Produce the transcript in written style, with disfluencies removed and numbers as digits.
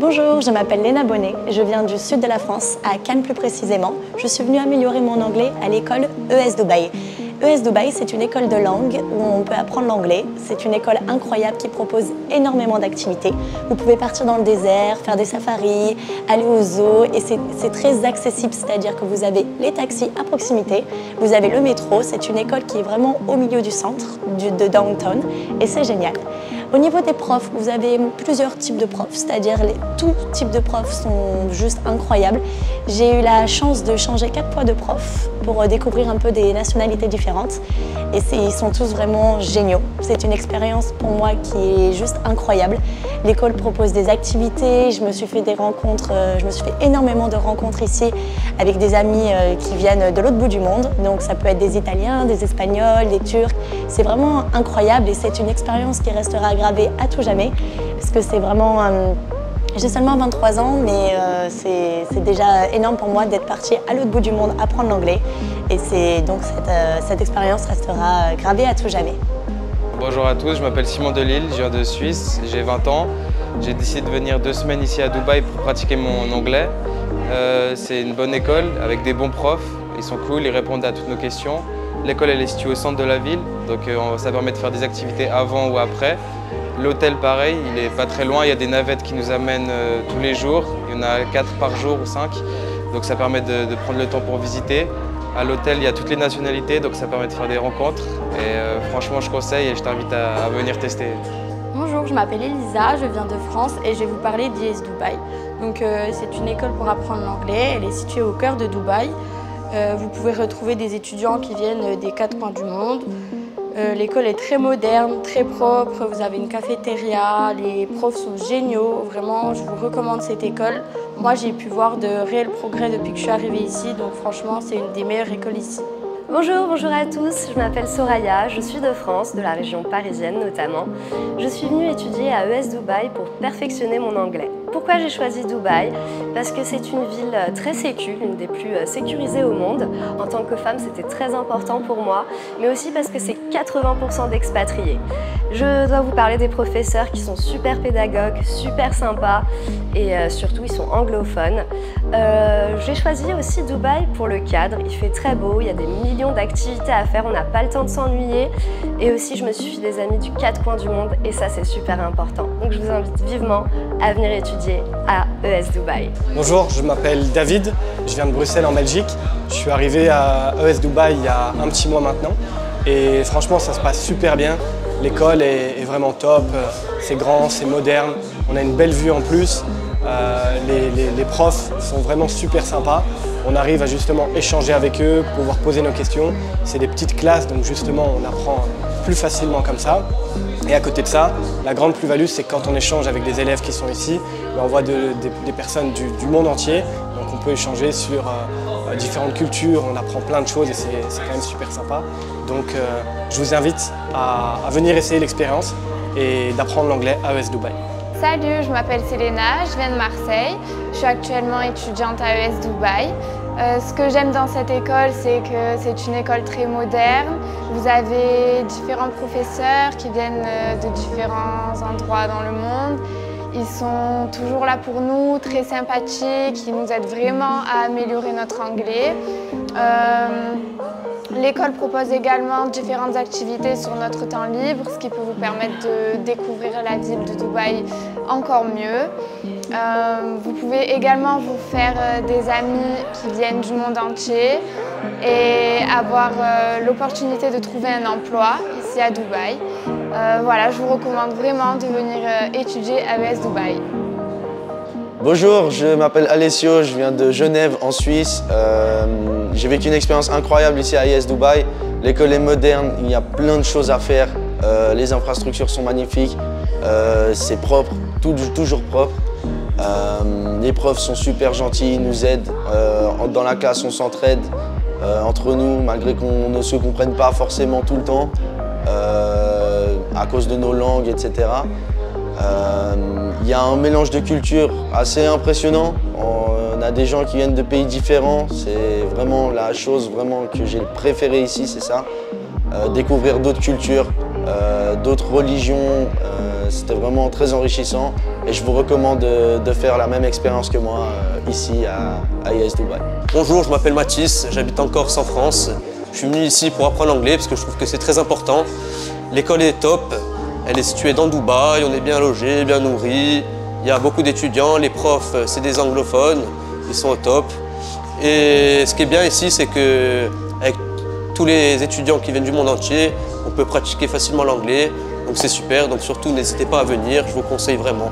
Bonjour, je m'appelle Léna Bonnet, je viens du sud de la France, à Cannes plus précisément. Je suis venue améliorer mon anglais à l'école ES Dubaï. ES Dubaï, c'est une école de langue où on peut apprendre l'anglais. C'est une école incroyable qui propose énormément d'activités. Vous pouvez partir dans le désert, faire des safaris, aller au zoo et c'est très accessible, c'est-à-dire que vous avez les taxis à proximité, vous avez le métro, c'est une école qui est vraiment au milieu du centre, de downtown et c'est génial. Au niveau des profs, vous avez plusieurs types de profs, c'est-à-dire tous types de profs sont juste incroyables. J'ai eu la chance de changer 4 fois de profs pour découvrir un peu des nationalités différentes et ils sont tous vraiment géniaux. C'est une expérience pour moi qui est juste incroyable. L'école propose des activités, je me suis fait des rencontres, je me suis fait énormément de rencontres ici avec des amis qui viennent de l'autre bout du monde. Donc ça peut être des Italiens, des Espagnols, des Turcs. C'est vraiment incroyable et c'est une expérience qui restera gravée à tout jamais parce que c'est vraiment... J'ai seulement 23 ans, mais c'est déjà énorme pour moi d'être partie à l'autre bout du monde apprendre l'anglais. Et donc cette expérience restera gravée à tout jamais. Bonjour à tous, je m'appelle Simon Delille, je viens de Suisse, j'ai 20 ans. J'ai décidé de venir 2 semaines ici à Dubaï pour pratiquer mon anglais. C'est une bonne école avec des bons profs, ils sont cool, ils répondent à toutes nos questions. L'école elle est située au centre de la ville, donc ça permet de faire des activités avant ou après. L'hôtel pareil, il n'est pas très loin, il y a des navettes qui nous amènent tous les jours. Il y en a 4 par jour ou 5, donc ça permet de prendre le temps pour visiter. À l'hôtel, il y a toutes les nationalités, donc ça permet de faire des rencontres. Et franchement, je conseille et je t'invite à venir tester. Bonjour, je m'appelle Elisa, je viens de France et je vais vous parler d'ES Dubaï. Donc c'est une école pour apprendre l'anglais, elle est située au cœur de Dubaï. Vous pouvez retrouver des étudiants qui viennent des 4 coins du monde. L'école est très moderne, très propre, vous avez une cafétéria, les profs sont géniaux, vraiment je vous recommande cette école. Moi j'ai pu voir de réels progrès depuis que je suis arrivée ici, donc franchement c'est une des meilleures écoles ici. Bonjour à tous, je m'appelle Soraya, je suis de France, de la région parisienne notamment. Je suis venue étudier à ES Dubaï pour perfectionner mon anglais. Pourquoi j'ai choisi Dubaï? Parce que c'est une ville très sécu, l'une des plus sécurisées au monde. En tant que femme, c'était très important pour moi, mais aussi parce que c'est 80% d'expatriés. Je dois vous parler des professeurs qui sont super pédagogues, super sympas et surtout ils sont anglophones. J'ai choisi aussi Dubaï pour le cadre, il fait très beau, il y a des millions d'activités à faire, on n'a pas le temps de s'ennuyer. Et aussi je me suis fait des amis du 4 coins du monde et ça c'est super important. Donc je vous invite vivement à venir étudier à ES Dubaï. Bonjour, je m'appelle David, je viens de Bruxelles en Belgique. Je suis arrivé à ES Dubaï il y a un petit mois maintenant et franchement ça se passe super bien. L'école est vraiment top, c'est grand, c'est moderne, on a une belle vue en plus. Les profs sont vraiment super sympas. On arrive à justement échanger avec eux, pouvoir poser nos questions. C'est des petites classes, donc justement on apprend plus facilement comme ça. Et à côté de ça, la grande plus-value, c'est que quand on échange avec des élèves qui sont ici, on voit des personnes du monde entier. Donc on peut échanger sur différentes cultures, on apprend plein de choses et c'est quand même super sympa. Donc je vous invite à venir essayer l'expérience et d'apprendre l'anglais à ES Dubaï. Salut, je m'appelle Selena, je viens de Marseille. Je suis actuellement étudiante à ES Dubaï. Ce que j'aime dans cette école, c'est que c'est une école très moderne. Vous avez différents professeurs qui viennent de différents endroits dans le monde. Ils sont toujours là pour nous, très sympathiques, ils nous aident vraiment à améliorer notre anglais. L'école propose également différentes activités sur notre temps libre, ce qui peut vous permettre de découvrir la ville de Dubaï encore mieux. Vous pouvez également vous faire des amis qui viennent du monde entier et avoir l'opportunité de trouver un emploi ici à Dubaï. Voilà, je vous recommande vraiment de venir étudier à ES Dubaï. Bonjour, je m'appelle Alessio, je viens de Genève en Suisse. J'ai vécu une expérience incroyable ici à ES Dubaï. L'école est moderne, il y a plein de choses à faire. Les infrastructures sont magnifiques, c'est propre, toujours propre. Les profs sont super gentils, ils nous aident. Dans la classe, on s'entraide entre nous, malgré qu'on ne se comprenne pas forcément tout le temps, à cause de nos langues, etc. Il y a un mélange de cultures assez impressionnant. On a des gens qui viennent de pays différents. C'est vraiment la chose que j'ai préférée ici, c'est ça. Découvrir d'autres cultures, d'autres religions, c'était vraiment très enrichissant et je vous recommande de faire la même expérience que moi ici à IS Dubaï. Bonjour, je m'appelle Mathis, j'habite en Corse en France. Je suis venu ici pour apprendre l'anglais parce que je trouve que c'est très important. L'école est top, elle est située dans Dubaï, on est bien logé, bien nourri. Il y a beaucoup d'étudiants, les profs c'est des anglophones, ils sont au top. Et ce qui est bien ici, c'est qu'avec tous les étudiants qui viennent du monde entier, on peut pratiquer facilement l'anglais. Donc c'est super, donc surtout n'hésitez pas à venir, je vous conseille vraiment.